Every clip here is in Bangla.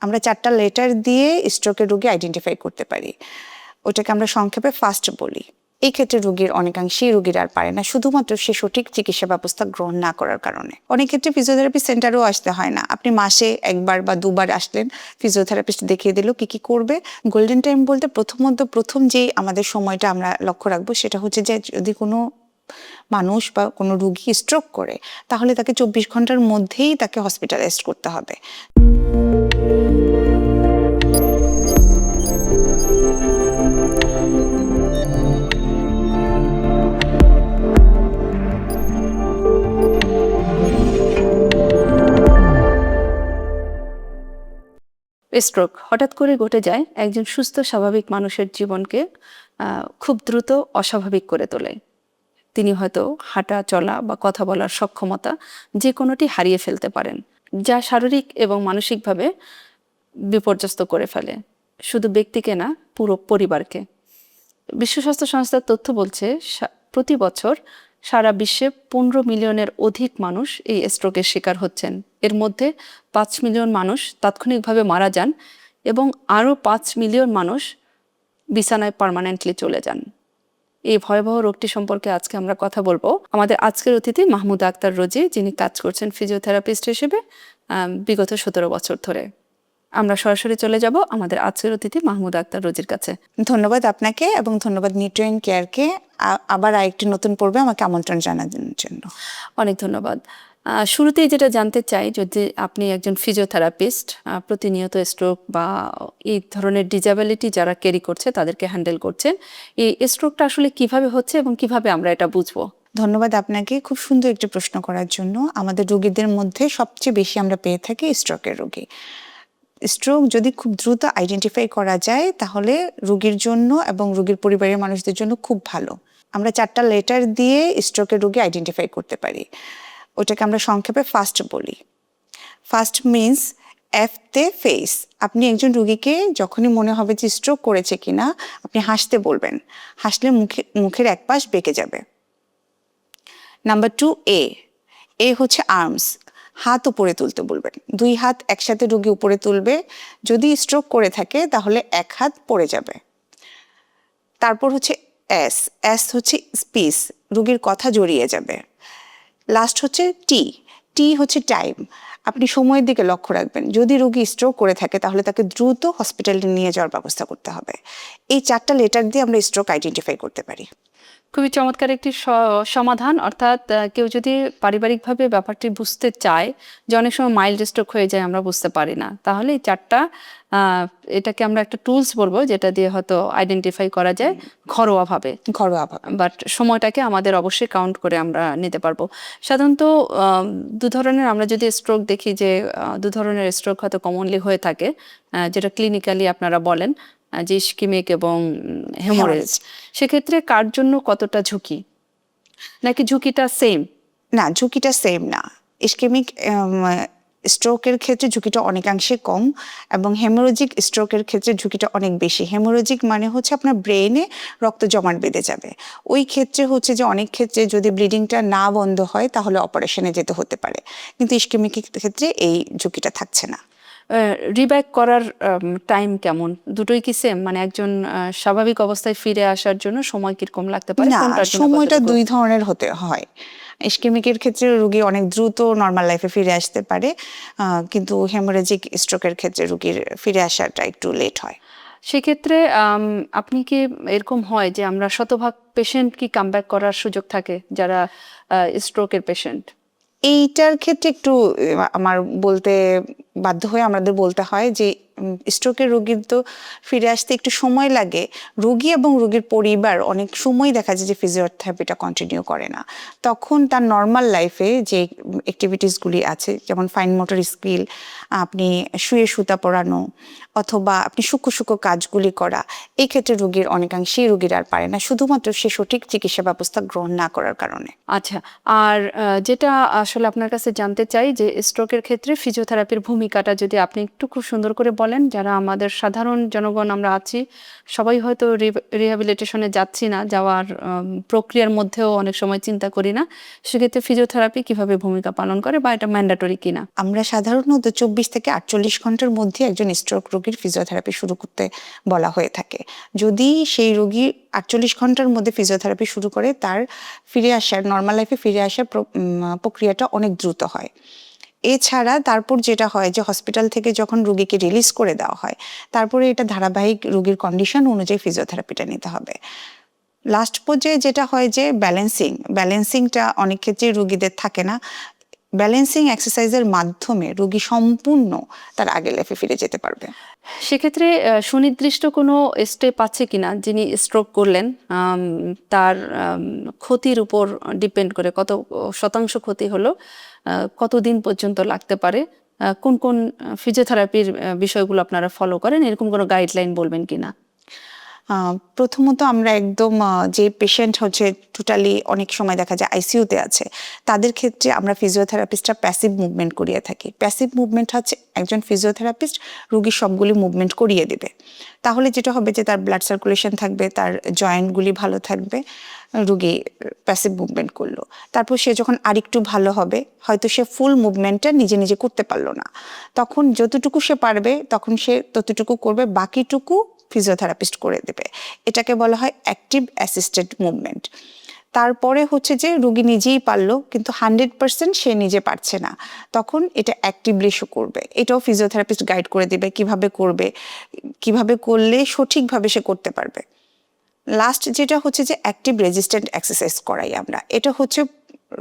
আমরা 4টা লেটার দিয়ে স্ট্রোকের রোগী আইডেন্টিফাই করতে পারি। ওটাকে আমরা সংক্ষেপে ফাস্ট বলি। এই ক্ষেত্রে রোগীর অনেকাংশেই রোগীর আর পারে না, শুধুমাত্র সে সঠিক চিকিৎসা ব্যবস্থা গ্রহণ না করার কারণে। অনেক ক্ষেত্রে ফিজিওথেরাপি সেন্টারেও আসতে হয় না, আপনি মাসে 1বার বা 2বার আসলেন, ফিজিওথেরাপিস্ট দেখিয়ে দিল কি কি করবে। গোল্ডেন টাইম বলতে প্রথম যে আমাদের সময়টা আমরা লক্ষ্য রাখবো সেটা হচ্ছে যে যদি কোনো মানুষ বা কোনো রোগী স্ট্রোক করে তাহলে তাকে 24 ঘন্টার মধ্যেই তাকে হসপিটালাইজড করতে হবে। স্ট্রোক হঠাৎ করে ঘটে যায় একজন সুস্থ স্বাভাবিক মানুষের জীবনকে খুব দ্রুত অস্বাভাবিক করে তোলে। তিনি হয়তো হাঁটা চলা বা কথা বলার সক্ষমতা যে কোনোটি হারিয়ে ফেলতে পারেন, যা শারীরিক এবং মানসিকভাবে বিপর্যস্ত করে ফেলে শুধু ব্যক্তিকে না, পুরো পরিবারকে। বিশ্ব স্বাস্থ্য সংস্থার তথ্য বলছে প্রতি বছর সারা বিশ্বে 15 মিলিয়নের অধিক মানুষ এই স্ট্রোকের শিকার হচ্ছেন। এর মধ্যে 5 মিলিয়ন মানুষ তাৎক্ষণিকভাবে মারা যান এবং আরও 5 মিলিয়ন মানুষ বিছানায় পার্মানেন্টলি চলে যান। এই ভয়াবহ রোগটি সম্পর্কে আজকে আমরা কথা বলবো। আমাদের আজকের অতিথি মাহমুদা আক্তার রোজি, যিনি কাজ করছেন ফিজিওথেরাপিস্ট হিসেবে বিগত 17 বছর ধরে। আমরা সরাসরি চলে যাব আমাদের আজকের অতিথি মাহমুদা আক্তার রোজির কাছে। ধন্যবাদ আপনাকে এবং ধন্যবাদ নিউট্রিয়েন্ট কেয়ারকে আবার আরেকটি নতুন পর্বে আমাকে আমন্ত্রণ জানানোর জন্য। অনেক ধন্যবাদ। শুরুতেই যেটা জানতে চাই, যদি আপনি একজন ফিজিওথেরাপিস্ট, প্রতিনিয়ত স্ট্রোক বা এই ধরনের ডিসএবিলিটি যারা ক্যারি করছে তাদেরকে হ্যান্ডেল করছেন, এই স্ট্রোকটা আসলে কিভাবে হচ্ছে এবং কিভাবে আমরা এটা বুঝবো? ধন্যবাদ আপনাকে খুব সুন্দর একটি প্রশ্ন করার জন্য। আমাদের রোগীদের মধ্যে সবচেয়ে বেশি আমরা পেয়ে থাকি স্ট্রোকের রোগী। স্ট্রোক যদি খুব দ্রুত আইডেন্টিফাই করা যায় তাহলে রোগীর জন্য এবং রোগীর পরিবারের মানুষদের জন্য খুব ভালো। আমরা 4টা লেটার দিয়ে স্ট্রোকের রোগী আইডেন্টিফাই করতে পারি। ওটাকে আমরা সংক্ষেপে ফাস্ট বলি। ফাস্ট মিনস এফতে ফেস। আপনি একজন রোগীকে যখনই মনে হবে যে স্ট্রোক করেছে কিনা, আপনি হাসতে বলবেন। হাসলে মুখের এক পাশ বেঁকে যাবে। নাম্বার 2 এ হচ্ছে আর্মস। হাত উপরে তুলতে বলবেন, 2 হাত একসাথে রোগী উপরে তুলবে। যদি স্ট্রোক করে থাকে তাহলে 1 হাত পড়ে যাবে। তারপর হচ্ছে এস হচ্ছে স্পিচ, রোগীর কথা জড়িয়ে যাবে। লাস্ট হচ্ছে টি হচ্ছে টাইম, আপনি সময়ের দিকে লক্ষ্য রাখবেন। যদি রোগী স্ট্রোক করে থাকে তাহলে তাকে দ্রুত হসপিটালে নিয়ে যাওয়ার ব্যবস্থা করতে হবে। এই 4টা লেটার দিয়ে আমরা স্ট্রোক আইডেন্টিফাই করতে পারি। খুবই চমৎকার একটি সমাধান। অর্থাৎ কেউ যদি পারিবারিকভাবে ব্যাপারটি বুঝতে চায় যে অনেক সময় মাইল্ড স্ট্রোক হয়ে যায়, আমরা বুঝতে পারি না, তাহলে এই 4টা এটাকে আমরা একটা টুলস বলবো যেটা দিয়ে হয়তো আইডেন্টিফাই করা যায় ঘরোয়াভাবে। বাট সময়টাকে আমাদের অবশ্যই কাউন্ট করে আমরা নিতে পারবো। সাধারণত 2 ধরনের আমরা যদি স্ট্রোক দেখি, যে 2 ধরনের স্ট্রোক হয়তো কমনলি হয়ে থাকে, যেটা ক্লিনিক্যালি আপনারা বলেন যে ইসকিমিক এবং হেমোরেজ। সেক্ষেত্রে কার জন্য কতটা ঝুঁকি, নাকি ঝুঁকিটা সেম? না, ঝুঁকিটা সেম না। ইসকেমিক স্ট্রোকের ক্ষেত্রে ঝুঁকিটা অনেকাংশে কম এবং হেমোরেজিক স্ট্রোকের ক্ষেত্রে ঝুঁকিটা অনেক বেশি। হেমোরেজিক মানে হচ্ছে আপনার ব্রেইনে রক্ত জমাট বেঁধে যাবে। ওই ক্ষেত্রে হচ্ছে যে অনেক ক্ষেত্রে যদি ব্লিডিংটা না বন্ধ হয় তাহলে অপারেশনে যেতে হতে পারে, কিন্তু ইসকেমিকের ক্ষেত্রে এই ঝুঁকিটা থাকছে না। রিব্যাক করার টাইম কেমন? দুটোই কি সেম? মানে একজন স্বাভাবিক অবস্থায় ফিরে আসার জন্য সময় কিরকম লাগতে পারে? না, সময়টা 2 ধরনের হতে হয়। ইসকেমিকের ক্ষেত্রে রোগী অনেক দ্রুত নর্মাল লাইফে ফিরে আসতে পারে, কিন্তু হেমোরেজিক স্ট্রোকের ক্ষেত্রে রোগীর ফিরে আসাটা একটু লেট হয়। সেক্ষেত্রে আপনি কি এরকম হয় যে আমরা শতভাগ পেশেন্ট কি কামব্যাক করার সুযোগ থাকে যারা স্ট্রোকের পেশেন্ট? এইটার ক্ষেত্রে একটু আমার বলতে বাধ্য হয়ে আমাদের বলতে হয় যে স্ট্রোকের রোগীর তো ফিরে আসতে একটু সময় লাগে। রোগী এবং রোগীর পরিবার অনেক সময় দেখা যায় যে ফিজিওথেরাপিটা কন্টিনিউ করে না। তখন তার নর্মাল লাইফে যে অ্যাক্টিভিটিসগুলি আছে, যেমন ফাইন মোটর স্কিল, আপনি শুয়ে সুতা পরানো অথবা আপনি সূক্ষ্ম কাজগুলি করা, এই ক্ষেত্রে রোগীর অনেকাংশেই রোগীর আর পারে না, শুধুমাত্র সে সঠিক চিকিৎসা ব্যবস্থা গ্রহণ না করার কারণে। আচ্ছা, আর যেটা আসলে আপনার কাছে জানতে চাই যে স্ট্রোকের ক্ষেত্রে ফিজিওথেরাপির ভূমিকাটা যদি আপনি একটু খুব সুন্দর করে বলেন। বলেন, যারা আমাদের সাধারণ জনগণ আমরা আছি সবাই হয়তো রিহ্যাবিলিটেশনে যাচ্ছি না, যাওয়ার প্রক্রিয়ার মধ্যেও অনেক সময় চিন্তা করি না, সেক্ষেত্রে ফিজিওথেরাপি কিভাবে ভূমিকা পালন করে বা এটা ম্যান্ডেটরি কিনা? আমরা সাধারণত 24 থেকে 48 ঘন্টার মধ্যে একজন স্ট্রোক রোগীর ফিজিওথেরাপি শুরু করতে বলা হয়ে থাকে। যদি সেই রোগী 48 ঘন্টার মধ্যে ফিজিওথেরাপি শুরু করে, তার ফিরে আসার, নর্মাল লাইফে ফিরে আসার প্রক্রিয়াটা অনেক দ্রুত হয়। এছাড়া তারপর যেটা হয় যে হসপিটাল থেকে যখন রোগীকে রিলিজ করে দেওয়া হয়, তারপরে এটা ধারাবাহিক রোগীর কন্ডিশন অনুযায়ী ফিজিওথেরাপিটা নিতে হবে। লাস্ট পর্যায়ে যেটা হয় যে ব্যালেন্সিংটা অনেক ক্ষেত্রে রোগীদের থাকে না। ব্যালেন্সিং এক্সারসাইজের মাধ্যমে রোগী সম্পূর্ণ তার আগের লাইফে ফিরে যেতে পারবে। সেক্ষেত্রে সুনির্দিষ্ট কোনো স্টেপ আছে কিনা, যিনি স্ট্রোক করলেন তার ক্ষতির উপর ডিপেন্ড করে কত শতাংশ ক্ষতি হলো, কতদিন পর্যন্ত লাগতে পারে, কোন কোন ফিজিওথেরাপির বিষয়গুলো আপনারা ফলো করেন, এরকম কোনো গাইডলাইন বলবেন কিনা? প্রথমত আমরা একদম যে পেশেন্ট হচ্ছে টোটালি অনেক সময় দেখা যায় আইসিইউতে আছে, তাদের ক্ষেত্রে আমরা ফিজিওথেরাপিস্টরা প্যাসিভ মুভমেন্ট করিয়ে থাকি। প্যাসিভ মুভমেন্ট হচ্ছে একজন ফিজিওথেরাপিস্ট রোগীর সবগুলি মুভমেন্ট করিয়ে দেবে। তাহলে যেটা হবে যে তার ব্লাড সার্কুলেশন থাকবে, তার জয়েন্টগুলি ভালো থাকবে, রোগী প্যাসিভ মুভমেন্ট করলো। তারপর সে যখন আরেকটু ভালো হবে, হয়তো সে ফুল মুভমেন্টটা নিজে নিজে করতে পারলো না, তখন যতটুকু সে পারবে তখন সে ততটুকু করবে, বাকিটুকু ফিজিওথেরাপিস্ট করে দেবে। এটাকে বলা হয় অ্যাক্টিভ অ্যাসিস্টেড মুভমেন্ট। তারপরে হচ্ছে যে রোগী নিজেই পারলো কিন্তু 100% সে নিজে পারছে না, তখন এটা অ্যাক্টিভলি শো করবে। এটাও ফিজিওথেরাপিস্ট গাইড করে দেবে কিভাবে করবে, কিভাবে করলে সঠিকভাবে সে করতে পারবে। লাস্ট যেটা হচ্ছে যে অ্যাক্টিভ রেজিস্ট্যান্ট এক্সারসাইজ করাই আমরা। এটা হচ্ছে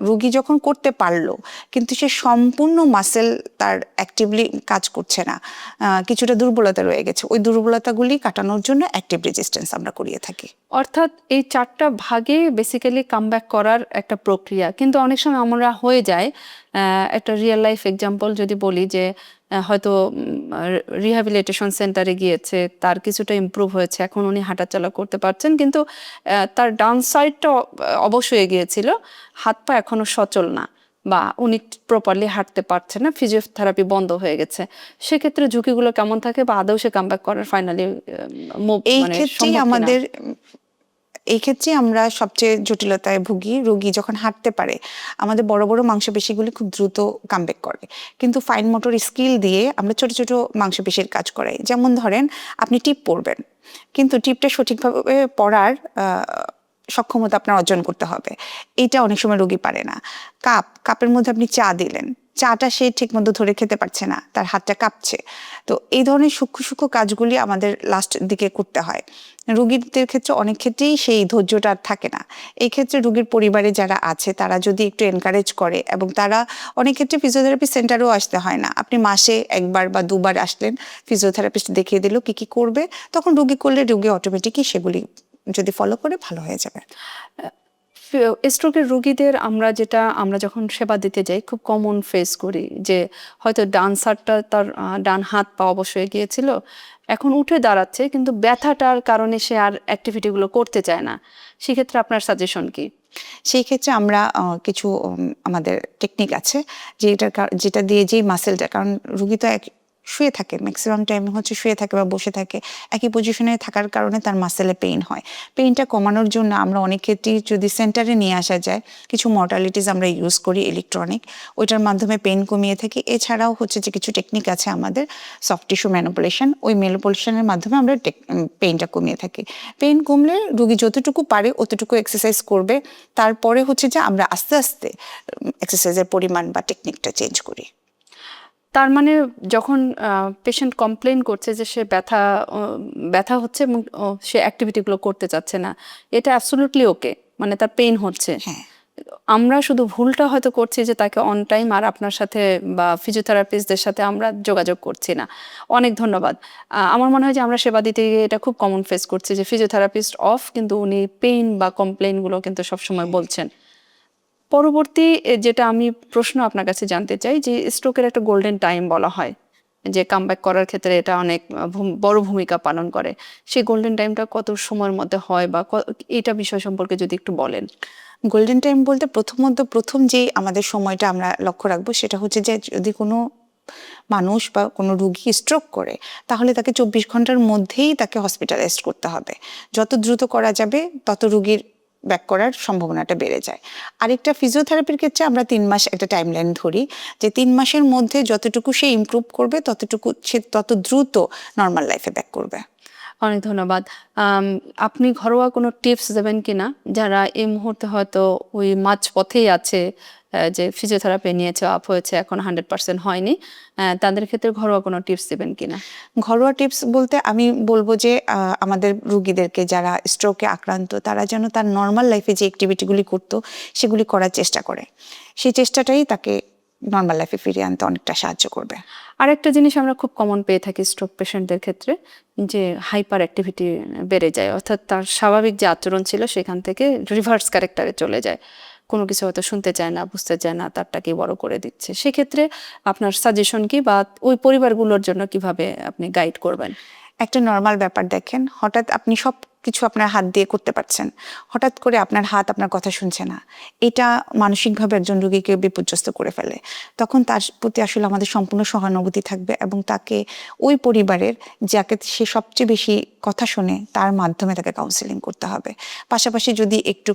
রোগী যখন করতে পারলো কিন্তু সে সম্পূর্ণ মাসেল তার অ্যাক্টিভলি কাজ করছে না, কিছুটা দুর্বলতা রয়ে গেছে, ওই দুর্বলতাগুলি কাটানোর জন্য অ্যাক্টিভ রেজিস্ট্যান্স আমরা করিয়ে থাকি। অর্থাৎ এই 4টা ভাগে বেসিক্যালি কামব্যাক করার একটা প্রক্রিয়া, কিন্তু অনেক সময় আমরা হয়ে যায়, একটা রিয়েল লাইফ এক্সাম্পল যদি বলি যে হয়তো রিহ্যাবিলিটেশন সেন্টারে গিয়েছে, তার কিছুটা ইমপ্রুভ হয়েছে, এখন উনি হাঁটাচলা করতে পারছেন, কিন্তু তার ডাউন সাইডটা অবশ হয়ে গিয়েছিল, হাত পা এখনো সচল না বা উনি প্রপারলি হাঁটতে পারছেন না, ফিজিওথেরাপি বন্ধ হয়ে গেছে, সেক্ষেত্রে ঝুঁকিগুলো কেমন থাকে বা আদৌ সে কামব্যাক করার ফাইনালি এই মানে ক্ষেত্রেই সম্ভব কিনা? আমাদের এই ক্ষেত্রে আমরা সবচেয়ে জটিলতায় ভুগি। রোগী যখন হাঁটতে পারে, আমাদের বড় বড় মাংসপেশিগুলি খুব দ্রুত কামব্যাক করে, কিন্তু ফাইন মোটর স্কিল দিয়ে আমরা ছোট ছোট মাংসপেশির কাজ করাই। যেমন ধরেন আপনি টিপ পরবেন, কিন্তু টিপটা সঠিকভাবে পরার সক্ষমতা আপনার অর্জন করতে হবে, এইটা অনেক সময় রোগী পারে না। কাপের মধ্যে আপনি চা দিলেন, চাটা সে ঠিক মতো ধরে খেতে পারছে না, তার হাতটা কাঁপছে। তো এই ধরনের সূক্ষ্ম সূক্ষ্ম কাজগুলি আমাদের লাস্ট দিকে করতে হয়। রোগীদের ক্ষেত্রে অনেক ক্ষেত্রেই সেই ধৈর্যটা আর থাকে না। এই ক্ষেত্রে রোগীর পরিবারে যারা আছে তারা যদি একটু এনকারেজ করে, এবং তারা অনেক ক্ষেত্রে ফিজিওথেরাপি সেন্টারেও আসতে হয় না, আপনি মাসে 1বার বা 2বার আসলেন, ফিজিওথেরাপিস্ট দেখিয়ে দিল কি কি করবে, তখন রোগী করলে রোগী অটোমেটিকই সেগুলি যদি ফলো করে ভালো হয়ে যাবে। স্ট্রোকের রোগীদের আমরা যখন সেবা দিতে যাই খুব কমন ফেস করি যে হয়তো ডান সাইডটা তার ডান হাত পা অবশ হয়ে গিয়েছিল, এখন উঠে দাঁড়াচ্ছে কিন্তু ব্যথাটার কারণে সে আর অ্যাক্টিভিটিগুলো করতে চায় না, সেক্ষেত্রে আপনার সাজেশন কি? সেই ক্ষেত্রে আমরা কিছু আমাদের টেকনিক আছে, যেটা দিয়ে যেই মাসেলটা, কারণ রুগী তো শুয়ে থাকে, ম্যাক্সিমাম টাইম হচ্ছে শুয়ে থাকে বা বসে থাকে, একই পজিশনে থাকার কারণে তার মাসেলে পেইন হয়। পেইনটা কমানোর জন্য আমরা অনেক ক্ষেত্রেই যদি সেন্টারে নিয়ে আসা যায়, কিছু মডালিটিস আমরা ইউজ করি ইলেকট্রনিক, ওইটার মাধ্যমে পেইন কমিয়ে থাকি। এছাড়াও হচ্ছে যে কিছু টেকনিক আছে আমাদের সফট টিস্যু ম্যানিপুলেশন, ওই ম্যানিপুলেশনের মাধ্যমে আমরা পেইনটা কমিয়ে থাকি। পেইন কমলে রুগী যতটুকু পারে অতটুকু এক্সারসাইজ করবে, তারপরে হচ্ছে যে আমরা আস্তে আস্তে এক্সারসাইজের পরিমাণ বা টেকনিকটা চেঞ্জ করি। তার মানে যখন পেশেন্ট কমপ্লেন করছে যে সে ব্যথা হচ্ছে এবং সে অ্যাক্টিভিটিগুলো করতে চাচ্ছে না, এটা অ্যাবসলিউটলি ওকে, মানে তার পেইন হচ্ছে, হ্যাঁ, আমরা শুধু ভুলটা হয়তো করছি যে তাকে অন টাইম আর আপনার সাথে বা ফিজিওথেরাপিস্টদের সাথে আমরা যোগাযোগ করছি না। অনেক ধন্যবাদ। আমার মনে হয় যে আমরা সেবা দিতে গিয়ে এটা খুব কমন ফেস করছি যে ফিজিওথেরাপিস্ট অফ, কিন্তু উনি পেইন বা কমপ্লেনগুলো কিন্তু সবসময় বলছেন। পরবর্তী যেটা আমি প্রশ্ন আপনার কাছে জানতে চাই যে স্ট্রোকের একটা গোল্ডেন টাইম বলা হয় যে কামব্যাক করার ক্ষেত্রে এটা অনেক বড় ভূমিকা পালন করে, সেই গোল্ডেন টাইমটা কত সময়ের মধ্যে হয় বা এটা বিষয় সম্পর্কে যদি একটু বলেন। গোল্ডেন টাইম বলতে প্রথম যে আমাদের সময়টা আমরা লক্ষ্য রাখবো সেটা হচ্ছে যে যদি কোনো মানুষ বা কোনো রুগী স্ট্রোক করে, তাহলে তাকে 24 ঘন্টার মধ্যেই তাকে হসপিটালাইজড করতে হবে। যত দ্রুত করা যাবে তত রুগীর ব্যাক করার সম্ভাবনাটা বেড়ে যায়। আরেকটা ফিজিওথেরাপির ক্ষেত্রে আমরা 3 মাস একটা টাইমলাইন ধরি, যে 3 মাসের মধ্যে যতটুকু সে ইমপ্রুভ করবে ততটুকু সে তত দ্রুত নর্মাল লাইফে ব্যাক করবে। অনেক ধন্যবাদ। আপনি ঘরোয়া কোনো টিপস দেবেন কিনা যারা এই মুহূর্তে হয়তো ওই মাঝপথেই আছে, যে ফিজিওথেরাপি নিয়েছে, আপ হয়েছে, এখন 100% হয়নি, তাদের ক্ষেত্রে ঘরোয়া কোনো টিপস দেবেন কিনা? ঘরোয়া টিপস বলতে আমি বলবো যে আমাদের রুগীদেরকে যারা স্ট্রোকে আক্রান্ত তারা যেন তার নর্মাল লাইফে যে অ্যাক্টিভিটিগুলি করতো সেগুলি করার চেষ্টা করে। সেই চেষ্টাটাই তাকে নর্মাল লাইফে ফিরিয়ে আনতে অনেকটা সাহায্য করবে। আরেকটা জিনিস আমরা খুব কমন পেয়ে থাকি স্ট্রোক পেশেন্টদের ক্ষেত্রে, যে হাইপার অ্যাক্টিভিটি বেড়ে যায়, অর্থাৎ তার স্বাভাবিক যে আচরণ ছিল সেখান থেকে রিভার্স ক্যারেক্টারে চলে যায়। কোনো কিছু হয়তো শুনতে চায় না, বুঝতে চায় না, তারটাকে বড় করে দিচ্ছে। সেক্ষেত্রে আপনার সাজেশন কি, বা ওই পরিবারগুলোর জন্য কিভাবে আপনি গাইড করবেন? একটা নর্মাল ব্যাপার দেখেন, হঠাৎ আপনি সব কিছু আপনার হাত দিয়ে করতে পারছেন, হঠাৎ করে আপনার হাত আপনার কথা শুনছে না, এটা মানসিকভাবে একজন রোগীকে বিপর্যস্ত করে ফেলে। তখন তার প্রতি আসলে আমাদের সম্পূর্ণ সহানুভূতি থাকবে এবং তাকে ওই পরিবারের যাকে সে সবচেয়ে বেশি কথা শোনে তার মাধ্যমে তাকে কাউন্সিলিং করতে হবে। পাশাপাশি যদি একটু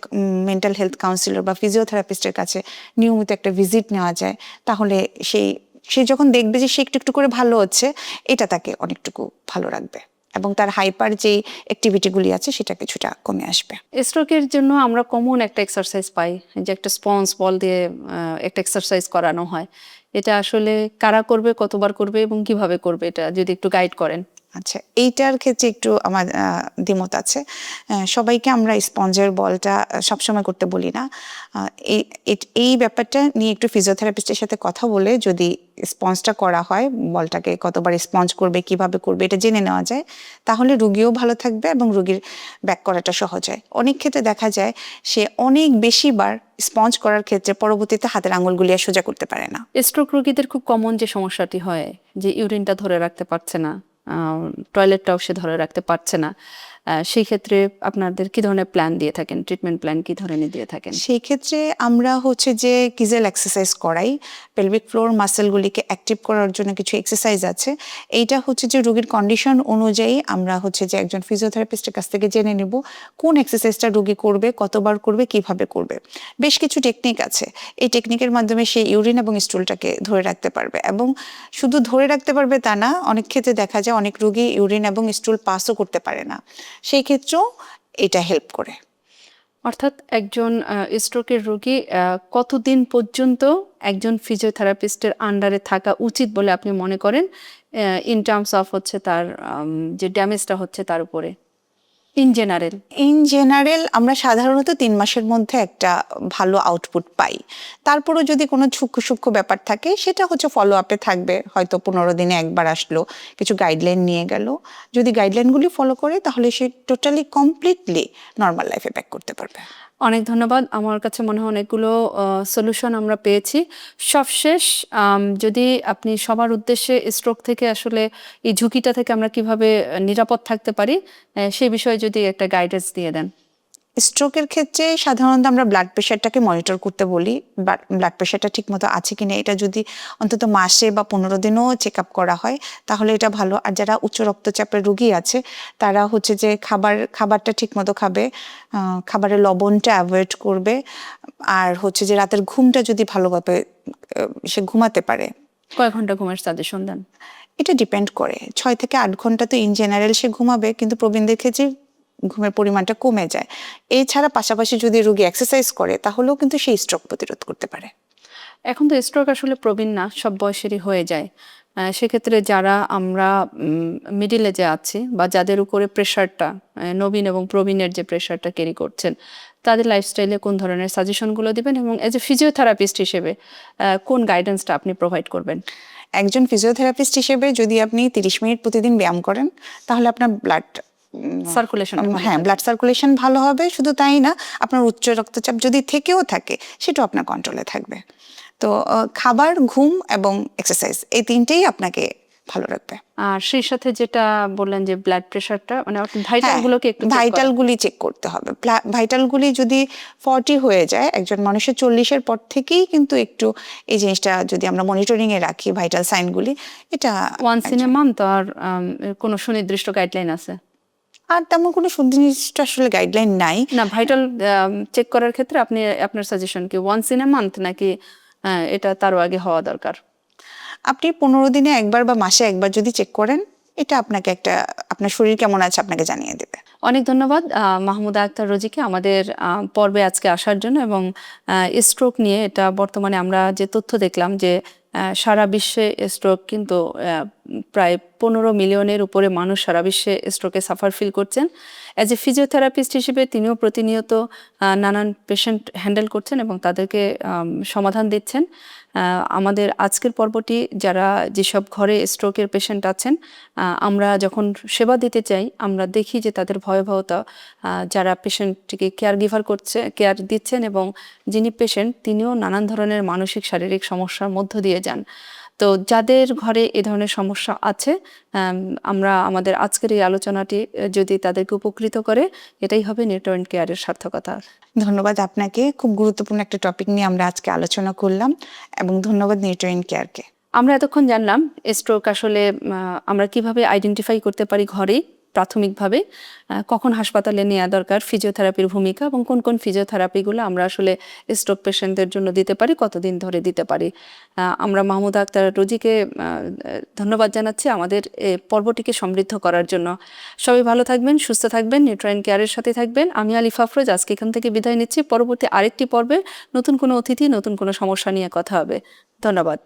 মেন্টাল হেলথ কাউন্সিলর বা ফিজিওথেরাপিস্টের কাছে নিয়মিত একটা ভিজিট নেওয়া যায়, তাহলে সে যখন দেখবে যে সে একটু একটু করে ভালো হচ্ছে, এটা তাকে অনেকটুকু ভালো রাখবে এবং তার হাইপার যে অ্যাক্টিভিটিগুলি আছে সেটা কিছুটা কমে আসবে। স্ট্রোকের জন্য আমরা কমন একটা এক্সারসাইজ পাই, যে একটা স্পঞ্জ বল দিয়ে একটা এক্সারসাইজ করানো হয়। এটা আসলে কারা করবে, কতবার করবে এবং কিভাবে করবে, এটা যদি একটু গাইড করেন। আচ্ছা, এইটার ক্ষেত্রে একটু আমার দ্বিমত আছে। সবাইকে আমরা স্পঞ্জের বলটা সবসময় করতে বলি না। এই ব্যাপারটা নিয়ে একটু ফিজিওথেরাপিস্টের সাথে কথা বলে যদি স্পঞ্জটা করা হয়, বলটাকে কতবার স্পঞ্জ করবে, কিভাবে করবে, এটা জেনে নেওয়া যায়, তাহলে রুগীও ভালো থাকবে এবং রুগীর ব্যাক করাটা সহজ হয়। অনেক ক্ষেত্রে দেখা যায় সে অনেক বেশিবার স্পঞ্জ করার ক্ষেত্রে পরবর্তীতে হাতের আঙুলগুলি আর সোজা করতে পারে না। স্ট্রোক রোগীদের খুব কমন যে সমস্যাটি হয়, যে ইউরিনটা ধরে রাখতে পারছে না, টয়লেটটাও সে ধরে রাখতে পারছে না। সেই ক্ষেত্রে আপনাদের কি ধরনের প্ল্যান দিয়ে থাকেন, ট্রিটমেন্ট প্ল্যান কি ধরনের দিয়ে থাকেন? সেই ক্ষেত্রে আমরা হচ্ছে যে কিজেল এক্সারসাইজ করাই, পেলভিক ফ্লোর মাসেলগুলিকে অ্যাক্টিভ করার জন্য কিছু এক্সারসাইজ আছে। এইটা হচ্ছে যে রোগীর কন্ডিশন অনুযায়ী আমরা হচ্ছে যে একজন ফিজিওথেরাপিস্টের কাছ থেকে জেনে নেব কোন এক্সারসাইজটা রোগী করবে, কতবার করবে, কিভাবে করবে। বেশ কিছু টেকনিক আছে, এই টেকনিকের মাধ্যমে সে ইউরিন এবং স্টুলটাকে ধরে রাখতে পারবে। এবং শুধু ধরে রাখতে পারবে তা না, অনেক ক্ষেত্রে দেখা যায় অনেক রোগী ইউরিন এবং স্টুল পাসও করতে পারে না, সেই ক্ষেত্রেও এটা হেল্প করে। অর্থাৎ একজন স্ট্রোকের রোগী কতদিন পর্যন্ত একজন ফিজিওথেরাপিস্টের আন্ডারে থাকা উচিত বলে আপনি মনে করেন, ইন টার্মস অফ হচ্ছে তার যে ড্যামেজটা হচ্ছে তার উপরে, ইন জেনারেল? আমরা সাধারণত 3 মাসের মধ্যে একটা ভালো আউটপুট পাই। তারপরও যদি কোনো সূক্ষ্ম সূক্ষ্ম ব্যাপার থাকে সেটা হচ্ছে ফলো আপে থাকবে, হয়তো 15 দিনে একবার আসলো, কিছু গাইডলাইন নিয়ে গেল। যদি গাইডলাইনগুলি ফলো করে তাহলে সে টোটালি কমপ্লিটলি নর্মাল লাইফে ব্যাক করতে পারবে। অনেক ধন্যবাদ। আমার কাছে মনে হয় অনেকগুলো সলিউশন আমরা পেয়েছি। সবশেষ, যদি আপনি সবার উদ্দেশ্যে স্ট্রোক থেকে আসলে এই ঝুঁকিটা থেকে আমরা কিভাবে নিরাপদ থাকতে পারি, সেই বিষয়ে যদি একটা গাইডেন্স দিয়ে দেন। স্ট্রোকের ক্ষেত্রে সাধারণত আমরা ব্লাড প্রেশারটাকে মনিটর করতে বলি। ব্লাড প্রেশারটা ঠিকমতো আছে কিনা এটা যদি অন্তত মাসে বা 15 দিনও চেক আপ করা হয় তাহলে এটা ভালো। আর যারা উচ্চ রক্তচাপের রোগী আছে তারা হচ্ছে যে খাবারটা ঠিকমতো খাবে, খাবারের লবণটা অ্যাভয়েড করবে, আর হচ্ছে যে রাতের ঘুমটা যদি ভালোভাবে সে ঘুমাতে পারে। কয় ঘন্টা ঘুমের সাজেশন দেন? এটা ডিপেন্ড করে, 6 থেকে 8 ঘন্টা তো ইন জেনারেল সে ঘুমাবে, কিন্তু প্রবীণদের ক্ষেত্রে ঘুমের পরিমাণটা কমে যায়। এছাড়া পাশাপাশি যদি রোগী এক্সারসাইজ করে তাহলেও কিন্তু সেই স্ট্রোক প্রতিরোধ করতে পারে। এখন তো স্ট্রোক আসলে প্রবীণ না, সব বয়সেরই হয়ে যায়। সেক্ষেত্রে যারা আমরা মিডিল এজে আছি বা যাদের উপরে প্রেশারটা, নবীন এবং প্রবীণের যে প্রেশারটা ক্যারি করছেন, তাদের লাইফস্টাইলে কোন ধরনের সাজেশনগুলো দিবেন এবং এজ এ ফিজিওথেরাপিস্ট হিসেবে কোন গাইডেন্সটা আপনি প্রোভাইড করবেন? একজন ফিজিওথেরাপিস্ট হিসেবে যদি আপনি 30 মিনিট প্রতিদিন ব্যায়াম করেন তাহলে আপনার সার্কুলেশন, ব্লাড সার্কুলেশন ভালো হবে। শুধু তাই না, আপনার উচ্চ রক্তচাপ যদি থেকেও থাকে সেটাও আপনার কন্ট্রোলে থাকবে। তো খাবার, ঘুম এবং এক্সারসাইজ, এই তিনটেই আপনাকে ভালো রাখবে। আর সেই সাথে যেটা বললেন যে ব্লাড প্রেশারটা মানে ভাইটালগুলোকে একটু check করা। ভাইটালগুলি চেক করতে হবে। ভাইটালগুলি যদি 40 হয়ে যায়, একজন মানুষের 40-এর পর থেকেই কিন্তু একটু এই জিনিসটা যদি আমরা মনিটরিং এ রাখি, ভাইটাল সাইনগুলি, এটা ওয়ান্স ইন এ মান্থ আর কোনো সুনির্দিষ্ট গাইডলাইন আছে? আর তেমন কোনো সুনির্দিষ্ট আসলে গাইডলাইন নাই। না, ভাইটাল চেক করার ক্ষেত্রে আপনি আপনার সাজেশন কি ওয়ান্স ইন এ মান্থ নাকি এটা তারও আগে হওয়া দরকার? আপনি 15 দিনে একবার বা মাসে একবার যদি চেক করেন, এটা আপনাকে আপনার শরীর কেমন আছে আপনাকে জানিয়ে দেবে। অনেক ধন্যবাদ মাহমুদা আক্তার রোজিকে আমাদের পর্বে আজকে আসার জন্য, এবং স্ট্রোক নিয়ে এটা বর্তমানে আমরা যে তথ্য দেখলাম যে সারা বিশ্বে স্ট্রোক কিন্তু প্রায় 15 মিলিয়নের উপরে মানুষ সারা বিশ্বে স্ট্রোকে সাফার ফিল করছেন। অ্যাজ এ ফিজিওথেরাপিস্ট হিসেবে তিনিও প্রতিনিয়ত নানান পেশেন্ট হ্যান্ডেল করছেন এবং তাদেরকে সমাধান দিচ্ছেন। আমাদের আজকের পর্বটি যারা যেসব ঘরে স্ট্রোকের পেশেন্ট আছেন, আমরা যখন সেবা দিতে চাই আমরা দেখি যে তাদের ভয়াবহতা, যারা পেশেন্টটিকে কেয়ার দিচ্ছেন এবং যিনি পেশেন্ট তিনিও নানান ধরনের মানসিক শারীরিক সমস্যার মধ্য দিয়ে যান। তো যাদের ঘরে এ ধরনের সমস্যা আছে, আমরা আমাদের আজকের এই আলোচনাটি যদি তাদেরকে উপকৃত করে, এটাই হবে নিউট্রিয়েন্ট কেয়ারের সার্থকতা। ধন্যবাদ আপনাকে। খুব গুরুত্বপূর্ণ একটা টপিক নিয়ে আমরা আজকে আলোচনা করলাম, এবং ধন্যবাদ নিউট্রিয়েন্ট কেয়ারকে। আমরা এতক্ষণ জানলাম স্ট্রোক আসলে আমরা কিভাবে আইডেন্টিফাই করতে পারি ঘরেই প্রাথমিকভাবে, কখন হাসপাতালে নেওয়া দরকার, ফিজিওথেরাপির ভূমিকা এবং কোন কোন ফিজিওথেরাপিগুলো আমরা আসলে স্ট্রোক পেশেন্টদের জন্য দিতে পারি, কতদিন ধরে দিতে পারি। আমরা মাহমুদা আক্তার রোজিকে ধন্যবাদ জানাচ্ছি আমাদের পর্বটিকে সমৃদ্ধ করার জন্য। সবাই ভালো থাকবেন, সুস্থ থাকবেন, নিউট্রিয়েন্ট কেয়ারের সাথে থাকবেন। আমি আলিফ আফরোজ আজকে এখান থেকে বিদায় নিচ্ছি। পরবর্তী আরেকটি পর্বে নতুন কোনো অতিথি, নতুন কোনো সমস্যা নিয়ে কথা হবে। ধন্যবাদ।